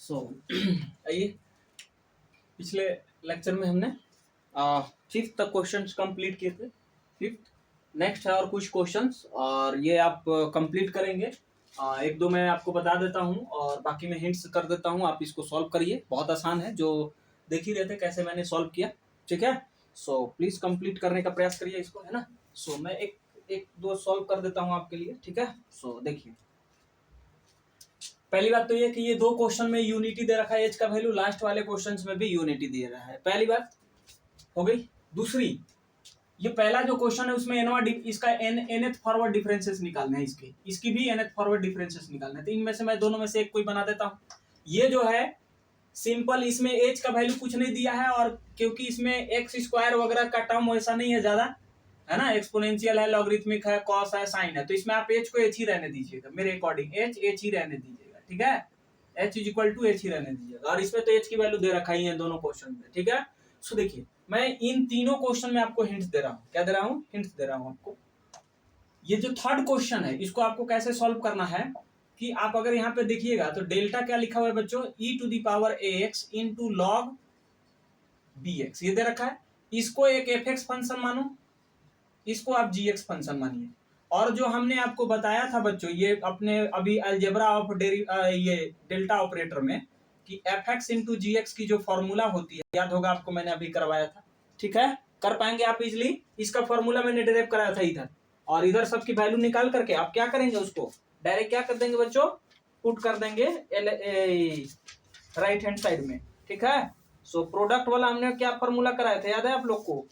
सो आइए, पिछले लेक्चर में हमने फिफ्थ तक क्वेश्चंस कंप्लीट किए थे। फिफ्थ नेक्स्ट है और कुछ क्वेश्चंस, और ये आप कंप्लीट करेंगे। एक दो मैं आपको बता देता हूँ और बाकी मैं हिंट्स कर देता हूँ, आप इसको सॉल्व करिए। बहुत आसान है, जो देख ही रहे थे कैसे मैंने सॉल्व किया। ठीक है, सो प्लीज कंप्लीट करने का प्रयास करिए इसको, है ना। सो मैं एक एक दो सॉल्व कर देता हूँ आपके लिए। ठीक है, सो देखिए, पहली बात तो ये कि ये दो क्वेश्चन में यूनिटी दे रखा है एच का वैल्यू, लास्ट वाले क्वेश्चंस में भी यूनिटी दे रहा है। पहली बात हो गई। दूसरी, ये पहला जो क्वेश्चन है उसमें एनवा इसका एनथ फॉरवर्ड डिफरेंसेस निकालने हैं, इसकी भी एनथ फॉरवर्ड डिफरेंसेस निकालने हैं। तो इनमें से मैं दोनों में से एक कोई बना देता हूँ। ये जो है सिंपल, इसमें एच का वैल्यू कुछ नहीं दिया है, और क्योंकि इसमें एक्स स्क्वायर वगैरह का टर्म वैसा नहीं है ज्यादा, है ना। एक्सपोनेंशियल है, लॉगरिथमिक है, कॉस है, साइन है, तो इसमें आप एच को एच ही रहने दीजिएगा। मेरे अकॉर्डिंग एच ही रहने दीजिएगा। ठीक है, h is equal to h ही रहने दीजिएगा, और इसमें तो एच की वैल्यू दे रखा ही है दोनों क्वेश्चन में। ठीक है, सो देखिए, मैं इन तीनों क्वेश्चन में आपको हिंट्स दे रहा हूँ। क्या दे रहा हूँ? हिंट्स दे रहा हूँ आपको। ये जो थर्ड क्वेश्चन है, इसको आपको कैसे सॉल्व करना है कि आप अगर यहाँ पे देखिएगा तो डेल्टा क्या लिखा हुआ है बच्चों, e to the power ax into log bx, ये दे रखा है। इसको एक fx फंक्शन मानो, इसको आप gx फंक्शन मानिए। और जो हमने आपको बताया था बच्चों, ये अपने अभी अलजेब्रा ऑफ ये डेल्टा ऑपरेटर में, कि fx इंटू gx की जो फॉर्मूला होती है, याद होगा आपको, मैंने अभी करवाया था। ठीक है, कर पाएंगे आप इजिली। इसका फॉर्मूला मैंने डिराइव कराया था इधर, और इधर सबकी वैल्यू निकाल करके आप क्या करेंगे, उसको डायरेक्ट क्या कर देंगे बच्चों, पुट कर देंगे राइट हैंड साइड में। ठीक है, सो प्रोडक्ट वाला हमने क्या फॉर्मूला कराया था, याद है आप लोग को?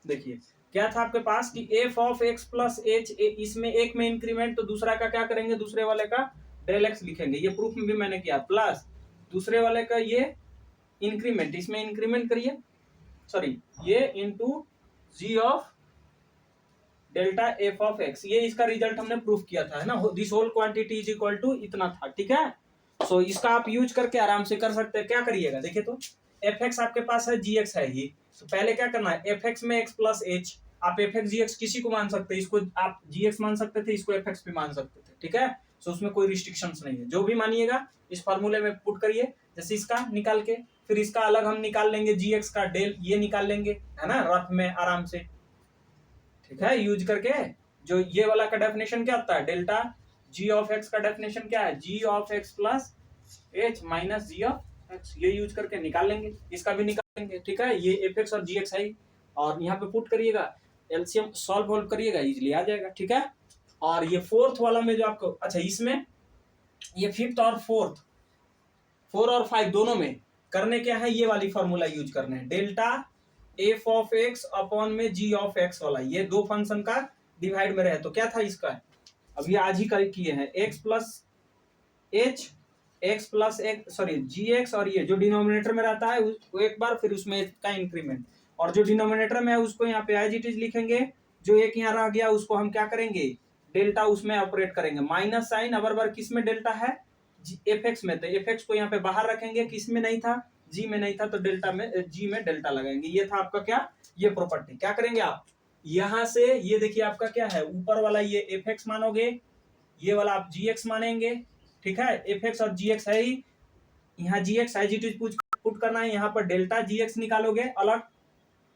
देखिए क्या था आपके पास कि F of x plus H, इसमें एक में इंक्रीमेंट, तो दूसरा का क्या करेंगे, दूसरे वाले का डेल एक्स लिखेंगे। ये प्रूफ में भी मैंने किया। प्लस दूसरे वाले का ये इंक्रीमेंट, इसमें इंक्रीमेंट करिए, सॉरी, ये into G of delta F of x, ये इसका रिजल्ट हमने प्रूफ किया था, है ना। This whole quantity is equal to इतना था। ठीक है, सो इसका आप यूज करके आराम से कर सकते हैं। क्या करिएगा, देखिए तो एफ एक्स आपके पास है, जी एक्स है ही, तो पहले क्या करना है, एफ एक्स में एक्स प्लस एच, आप एफ एक्स जी एक्स किसी को मान सकते हैं, इसको आप जी एक्स मान सकते थे, इसको एफ एक्स भी मान सकते थे। ठीक है, सो उसमें कोई रिस्ट्रिक्शंस नहीं है, जो भी मानिएगा इस फॉर्मूले में पुट करिए। जैसे इसका निकाल के, फिर इसका अलग हम निकाल लेंगे, जी एक्स का डेल ये निकाल लेंगे, है ना, रफ में आराम से। ठीक है, यूज करके जो ये वाला का डेफिनेशन क्या होता है, डेल्टा जी ऑफ एक्स का डेफिनेशन क्या है, g of x plus h minus g of x, ये यूज करके निकाल लेंगे। इसका भी निकाल लेंगे। ठीक है, ये एफ एक्स और जी एक्स है, और यहाँ पे पुट करिएगा, एलसीएम सॉल्व करिएगा, इजिली आ जाएगा। ठीक है, और ये फोर्थ वाला में जो आपको, अच्छा इसमें ये फिफ्थ और फोर्थ, 4 और 5 दोनों में करने क्या है, ये वाली फॉर्मूला यूज करने हैं, delta F of x upon में जी ऑफ एक्स वाला, ये दो फंक्शन का डिवाइड में रहे। तो क्या था इसका, अभी आज ही किए हैं, x plus h, x plus x, sorry g x, और ये जो डिनोमिनेटर में रहता है उसको एक बार, फिर उसमें का इंक्रीमेंट, और जो डिनोमिनेटर में है उसको यहाँ पे एज इट इज लिखेंगे, जो एक यहाँ रह गया उसको हम क्या करेंगे, डेल्टा उसमें ऑपरेट करेंगे। माइनस साइन अबर बार किस में डेल्टा है, एफ एक्स में, तो एफ एक्स को यहाँ पे बाहर रखेंगे, किस में नहीं था, जी में नहीं था, तो डेल्टा में, जी में डेल्टा लगाएंगे। ये था आपका क्या, ये प्रॉपर्टी। क्या करेंगे आप, यहां से ये देखिए आपका क्या है, ऊपर वाला ये एफ एक्स मानोगे, ये वाला आप जी एक्स मानेंगे। ठीक है, एफ एक्स और जी एक्स है ही, यहाँ जी एक्स है, जी टी पुट करना है, यहाँ पर डेल्टा जी एक्स निकालोगे अलग,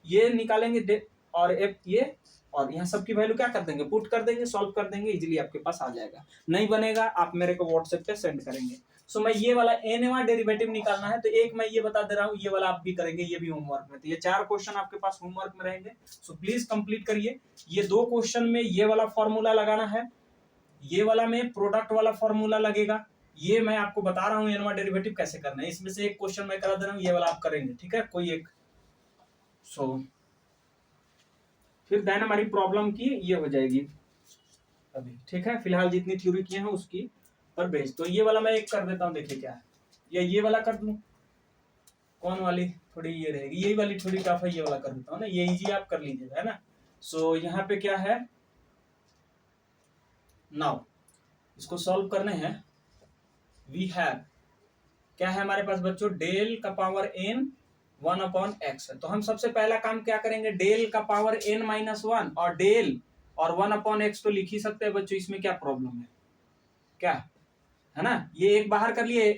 ये निकालेंगे, और एफ ये, और यहाँ सबकी वैल्यू क्या कर देंगे, पुट कर देंगे, सॉल्व कर देंगे, इजीली आपके पास आ जाएगा। नहीं बनेगा आप मेरे को व्हाट्सएप पे सेंड करेंगे। सो मैं ये वाला एनवा डेरिवेटिव निकालना है, तो एक मैं ये बता दे रहा हूँ, ये वाला आप भी करेंगे, ये भी होमवर्क में। तो ये 4 क्वेश्चन आपके पास होमवर्क में रहेंगे, सो प्लीज कंप्लीट करिए। ये 2 क्वेश्चन में ये वाला फॉर्मूला लगाना है, ये वाला में प्रोडक्ट वाला फॉर्मूला लगेगा। ये मैं आपको बता रहा हूँ एनवा डेरिवेटिव कैसे करना है, इसमें से एक क्वेश्चन मैं करा दे रहा हूँ, ये वाला आप करेंगे। ठीक है, कोई एक, सो फिर देन हमारी प्रॉब्लम की ये हो जाएगी अभी। ठीक है, फिलहाल जितनी थ्योरी की है उसकी पर बेस, तो ये वाला मैं एक कर देता हूँ, देखिए क्या है, या ये वाला कर दूं, कौन वाली थोड़ी ये रहेगी, यही वाली थोड़ी टफ है, ये वाला कर देता हूँ ना, ये इजी आप कर लीजिएगा, है ना। सो यहाँ पे क्या है, नाउ इसको सॉल्व करने हैं, वी हैव, क्या है हमारे पास बच्चों, डेल का पावर n 1 अपॉन एक्स है। तो हम सबसे पहला काम क्या करेंगे, डेल का पावर n माइनस 1 और डेल और 1 अपॉन एक्स तो लिख ही सकते हैं बच्चों, इसमें क्या प्रॉब्लम है, क्या है ना। ये एक बाहर कर लिए,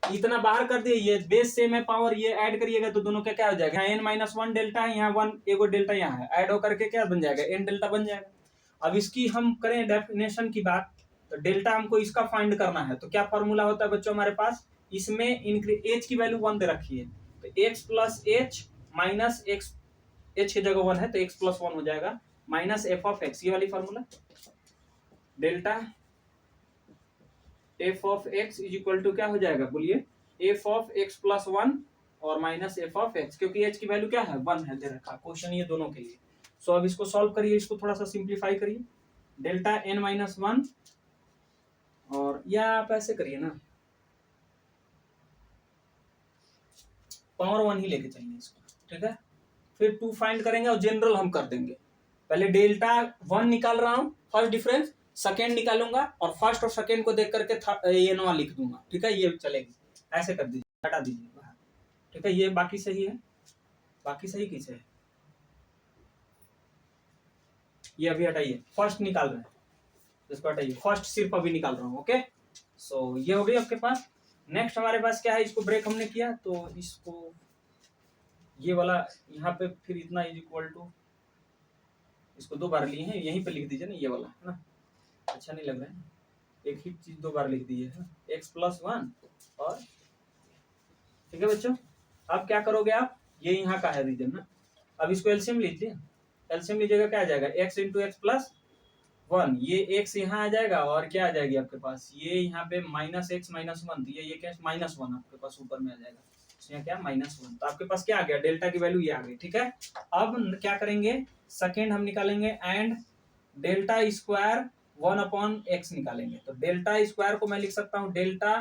इतना बाहर कर दिए, ये बेस सेम है, पावर ये ऐड करिएगा तो दोनों का क्या हो जाएगा, n माइनस वन डेल्टा है, यहाँ वन एगो डेल्टा यहाँ है, ऐड होकर के क्या बन जाएगा, n डेल्टा बन जाएगा। अब इसकी हम करें डेफिनेशन की बात, तो डेल्टा हमको इसका फाइंड करना है, तो क्या फॉर्मूला होता है बच्चों हमारे पास, इसमें एच की वैल्यू 1 दे रखी है, तो x plus h minus x, H की जगह 1 है तो x प्लस 1 हो जाएगा, माइनस एफ ऑफ एक्स, ये वाली formula, delta F of X is equal to क्या हो जाएगा, बोलिए, एफ ऑफ एक्स प्लस 1 और माइनस एफ ऑफ एक्स, क्योंकि एच की वैल्यू क्या है, 1 है, दे रखा क्वेश्चन ये दोनों के लिए। सो अब इसको सॉल्व करिए, इसको थोड़ा सा सिंप्लीफाई करिए, डेल्टा n माइनस 1, और या आप ऐसे करिए ना, पावर 1 ही लेके चलिए इसको, ठीक है, फिर 2 फाइंड करेंगे और जनरल हम कर देंगे। पहले डेल्टा 1 निकाल रहा हूं, फर्स्ट डिफरेंस, सेकेंड निकालूंगा और फर्स्ट और सेकेंड को देख करके ये नवा लिख दूंगा, ठीक है, ये चलेगी, ऐसे कर दीजिए, हटा दीजिए बाहर, ठीक है, ये बाकी सही है, बाकी सही किसे है, ये अभी हटाइए, फर्स्ट निकाल रहे हैं, इसको हटाइए, फर्स्ट सिर्फ अभी निकाल रहा हूँ, ओके। सो ये हो गई आपके पास। नेक्स्ट हमारे पास क्या है, इसको ब्रेक हमने किया, तो इसको ये वाला यहाँ पे फिर इतना इज इक्वल टू, इसको 2 बार लिए हैं, यहीं पे लिख दीजिए ना, ये वाला है ना, अच्छा नहीं लग रहा है, एक ही चीज 2 बार लिख दी है, एक्स प्लस 1 और, ठीक है बच्चों। अब क्या करोगे आप, ये यहाँ का है रीजन ना, अब इसको एलसीएम लीजिए, एलसीएम लीजिएगा क्या आ जाएगा, एक्स इंटू एक्स प्लस 1, ये एक्स यहाँ आ जाएगा और क्या आ जाएगी आपके पास, ये यहाँ पे माइनस एक्स माइनस 1, ये क्या माइनस 1 आपके पास ऊपर में आ जाएगा, यहाँ क्या माइनस 1, तो आपके पास क्या आ गया, डेल्टा की वैल्यू ये आ गई, ठीक है। अब क्या करेंगे, सेकेंड हम निकालेंगे, and delta square 1 upon x निकालेंगे, तो डेल्टा स्क्वायर को मैं लिख सकता हूँ डेल्टा,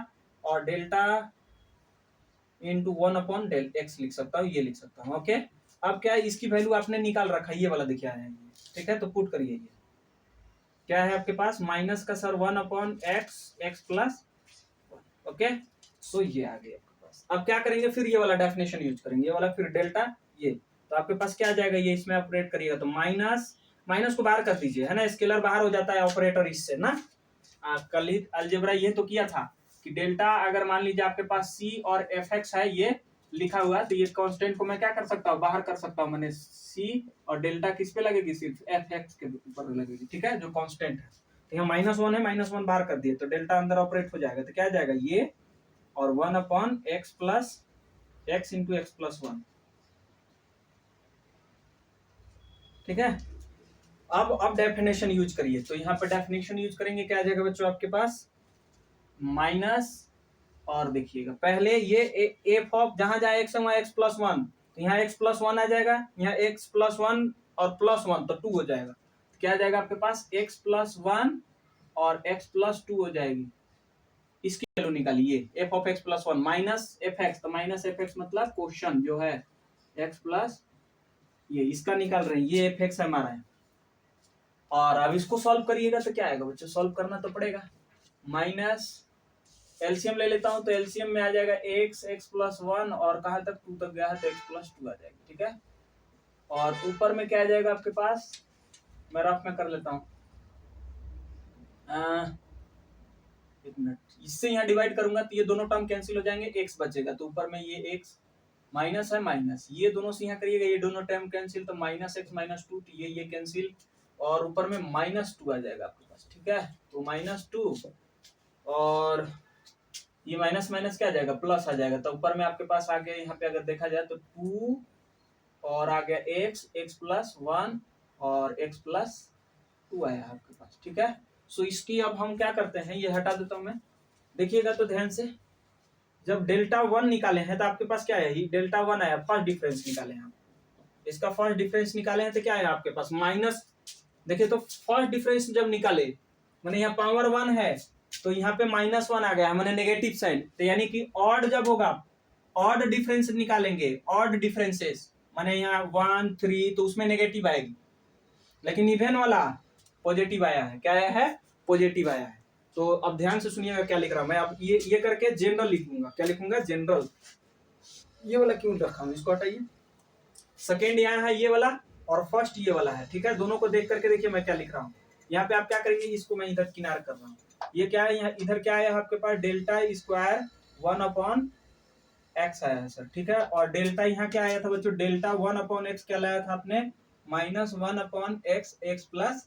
और delta into 1 upon del X लिख सकता हूँ, ये लिख सकता हूँ, ओके। अब क्या है, इसकी वैल्यू आपने निकाल रखा है, ये वाला दिखा है, ठीक है, तो पुट करिए, ये क्या है आपके पास, माइनस का सर 1 upon x, x plus, okay, so ये आ गया आपके पास। अब क्या करेंगे, फिर ये वाला डेफिनेशन यूज करेंगे, ये वाला फिर डेल्टा, ये तो आपके पास क्या आ जाएगा, ये इसमें ऑपरेट करिएगा तो माइनस, माइनस को बाहर कर दीजिए, है ना, स्केलर बाहर हो जाता है ऑपरेटर इससे ना, कल ही अलजेब्रा ये तो किया था कि डेल्टा अगर मान लीजिए आपके पास सी और एफ एक्स है, ये लिखा हुआ है, तो ये कांस्टेंट को मैं क्या कर सकता हूँ, बाहर कर सकता हूँ, मैंने सी और डेल्टा किस पे लगेगी, सिर्फ एफ एक्स के ऊपर लगेगी, ठीक है, जो कांस्टेंट है, तो यहाँ माइनस 1 है, माइनस 1 बाहर कर दिए तो डेल्टा अंदर ऑपरेट हो जाएगा, तो क्या आ जाएगा, ये और 1 upon x plus x into x plus 1, ठीक है। अब डेफिनेशन यूज करिए, तो यहाँ पे डेफिनेशन यूज करेंगे, क्या आ जाएगा बच्चों आपके पास, माइनस, और देखिएगा पहले ये एफ ऑफ जहां जाए एक्स वहां एक्स प्लस 1, तो यहाँ एक्स प्लस 1 आ जाएगा, यहाँ एक्स प्लस 1 और प्लस 1 तो 2 हो जाएगा, तो क्या आ जाएगा आपके पास, एक्स प्लस 1 और एक्स प्लस 2 हो जाएगी, इसकी वैल्यू निकालिए, F of x plus 1 minus F x, तो माइनस एफ एक्स मतलब क्वेश्चन जो है एक्स प्लस, ये इसका निकाल रहे हैं, ये एफ एक्स हमारा है, और अब इसको सॉल्व करिएगा तो क्या आएगा बच्चों, सॉल्व करना तो पड़ेगा, माइनस एलसीएम ले लेता हूं, तो एलसीएम में आ जाएगा एक्स, एक्स प्लस 1 और कहां तक 2 तक गया है, तो एक्स प्लस 2 आ जाएगा, ठीक है, और ऊपर में क्या आ जाएगा आपके पास, मैं रफ में कर लेता हूं, एक मिनट, इससे यहाँ डिवाइड करूंगा तो ये दोनों टर्म कैंसिल हो जाएंगे, एक्स बचेगा, तो ऊपर में ये एक्स माइनस है, माइनस ये दोनों से यहाँ करिएगा, ये दोनों टर्म कैंसिल, तो माइनस एक्स माइनस 2, ये कैंसिल, और ऊपर में माइनस 2 आ जाएगा आपके पास, ठीक है, तो माइनस 2 और ये माइनस माइनस क्या आ जाएगा, प्लस आ जाएगा, तो ऊपर में आपके पास आ गया, यहाँ पे अगर देखा जाए तो 2 और आ गया एक्स, एक्स प्लस 1 और एक्स प्लस 2 आया आपके पास, ठीक है। सो इसकी अब हम क्या करते हैं, ये हटा देता हूं मैं, देखिएगा तो ध्यान से, जब डेल्टा 1 निकाले हैं तो आपके पास क्या है, ये डेल्टा 1 आया, फर्स्ट डिफरेंस निकाले हैं, इसका फर्स्ट डिफरेंस निकाले हैं तो क्या है आपके पास, माइनस, देखिए तो फर्स्ट डिफरेंस जब निकाले, मैंने यहाँ पावर 1 है तो यहाँ पे माइनस 1 आ गया, मैंने नेगेटिव साइन, तो यानी कि ऑड जब होगा, ऑड डिफरेंस निकालेंगे, ऑड डिफरेंसेस माने यहाँ 1 3 तो उसमें नेगेटिव आएगी, लेकिन इवन वाला पॉजिटिव आया है, क्या आया है, पॉजिटिव आया है। तो अब ध्यान से सुनिएगा क्या लिख रहा हूं मैं, अब ये करके जनरल लिखूंगा, क्या लिखूंगा, जनरल, ये वाला क्यों रखा हूं, इसको हटाइए, सेकेंड यहाँ है ये वाला और फर्स्ट ये वाला है, ठीक है, दोनों को देख करके देखिए मैं क्या लिख रहा हूँ, यहाँ पे आप क्या करेंगे, इसको मैं इधर किनार कर रहा हूँ, ये क्या है, यहाँ इधर क्या है आपके पास, डेल्टा स्क्वायर 1/x आया है सर, ठीक है। और डेल्टा यहाँ क्या आया था बच्चों, डेल्टा 1/x क्या लाया था आपने, -1/x x प्लस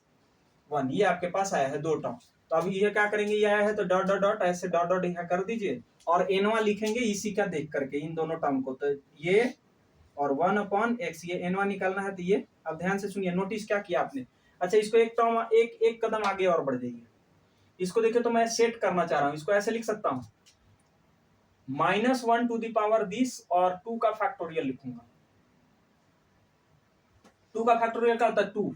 1, ये आपके पास आया है दो टर्म। तो अब ये क्या करेंगे, ये आया है तो डॉट डॉट डॉट ऐसे डॉट डॉट यहाँ कर दीजिए और एनवा लिखेंगे इसी का देख करके इन दोनों टर्म को, तो ये और 1/x, ये एनवा निकालना है। तो ये अब ध्यान से सुनिए, नोटिस क्या किया आपने। अच्छा, इसको एक टर्म एक कदम आगे और बढ़ जाइए। इसको देखिए तो मैं सेट करना चाह रहा हूं, इसको ऐसे लिख सकता हूं -1 टू द पावर दिस और 2 का फैक्टोरियल लिखूंगा। 2 का फैक्टोरियल का होता है 2,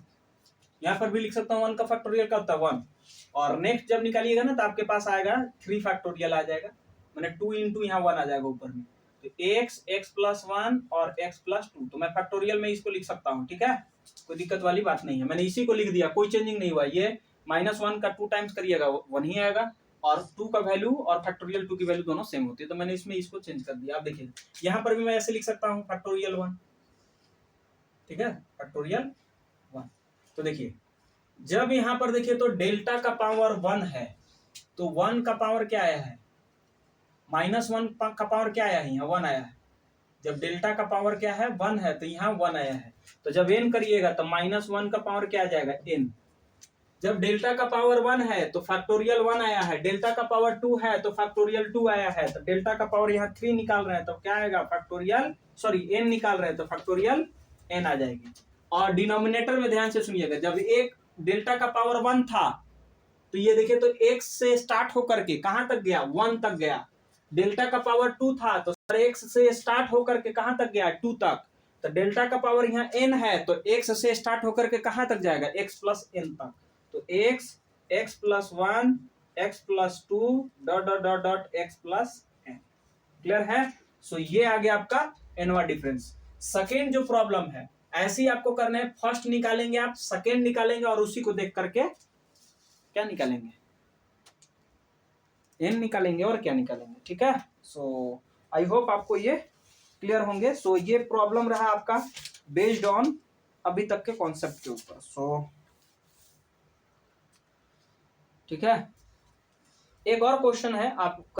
यहां पर भी लिख सकता हूं 1 का फैक्टोरियल का होता है 1। और नेक्स्ट जब निकालिएगा ना तो आपके पास आएगा 3 फैक्टोरियल आ जाएगा, मैंने 2 इंटू यहाँ 1 आ जाएगा ऊपर में। तो x प्लस 1 और x प्लस 2, तो मैं फैक्टोरियल में इसको लिख सकता हूँ, ठीक है, कोई दिक्कत वाली बात नहीं है। मैंने इसी को लिख दिया, कोई चेंजिंग नहीं हुआ। ये -1 का 2 टाइम्स करिएगा 1 ही आएगा, और 2 का वैल्यू और फैक्टोरियल 2 की वैल्यू दोनों सेम होती है, तो मैंने इसमें इसको चेंज कर दिया। आप देखिए यहाँ पर भी मैं ऐसे लिख सकता हूँ फैक्टोरियल 1, ठीक है, फैक्टोरियल 1। तो देखिए जब यहाँ पर देखिए तो डेल्टा का पावर 1 है, तो 1 का पावर क्या आया है, -1 का पावर क्या आया है, यहाँ 1 आया है। जब डेल्टा का पावर क्या है 1 है, तो यहाँ 1 आया है। तो जब n करिएगा तो -1 का पावर क्या आ जाएगा, n। जब डेल्टा का पावर 1 है तो फैक्टोरियल 1 आया है, डेल्टा का पावर 2 है तो फैक्टोरियल 2 आया है। तो डेल्टा का पावर यहाँ 3 निकाल रहे हैं तो क्या आएगा, फैक्टोरियल n निकाल रहे हैं तो फैक्टोरियल n आ जाएगी। और डिनोमिनेटर में ध्यान से सुनिएगा, जब एक डेल्टा का पावर 1 था तो ये देखिए तो x से स्टार्ट होकर के कहां तक गया, 1 तक गया। डेल्टा का पावर 2 था तो x से स्टार्ट होकर के कहां तक गया, 2 तक। तो डेल्टा का पावर यहाँ n है तो x से स्टार्ट होकर के कहां तक जाएगा, x प्लस n तक। तो x plus 1 x plus 2 dot dot dot dot x plus n। Clear है। सो ये आ गया आपका एनवा डिफरेंस। सेकेंड जो प्रॉब्लम है ऐसे ही आपको करना है, फर्स्ट निकालेंगे आप, सेकेंड निकालेंगे और उसी को देख करके क्या निकालेंगे, n निकालेंगे और क्या निकालेंगे, ठीक है। सो आई होप आपको ये क्लियर होंगे। सो ये प्रॉब्लम रहा आपका बेस्ड ऑन अभी तक के कॉन्सेप्ट के ऊपर। सो ठीक है, एक और क्वेश्चन है आप